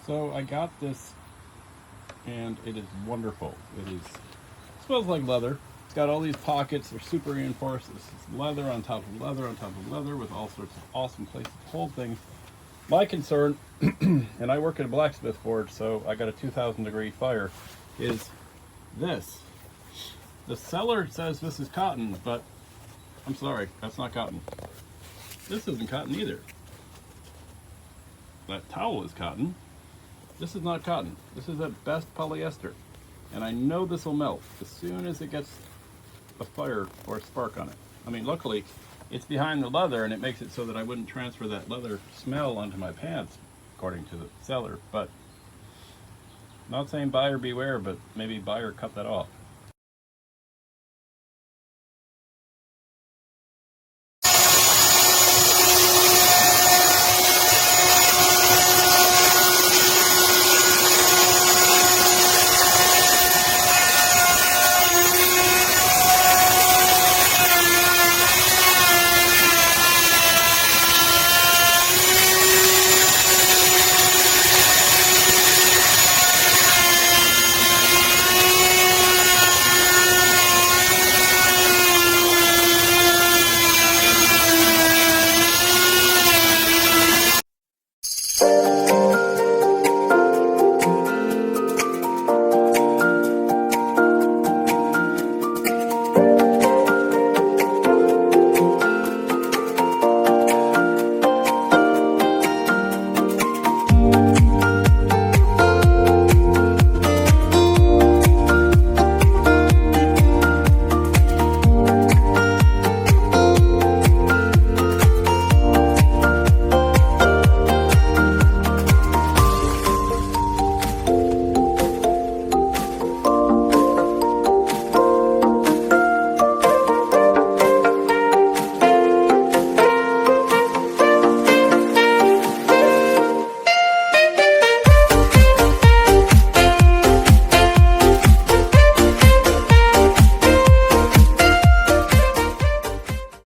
So I got this, and it is wonderful. It smells like leather. It's got all these pockets. They're super reinforced. This is leather on top of leather on top of leather with all sorts of awesome places to hold things. My concern, and I work at a blacksmith forge, so I got a 2,000 degree fire, is this. The seller says this is cotton, but I'm sorry, that's not cotton. This isn't cotton either. That towel is cotton. This is not cotton. This is at best polyester. And I know this will melt as soon as it gets a fire or a spark on it. I mean, luckily, it's behind the leather, and it makes it so that I wouldn't transfer that leather smell onto my pants, according to the seller. But not saying buyer beware, but maybe buyer cut that off.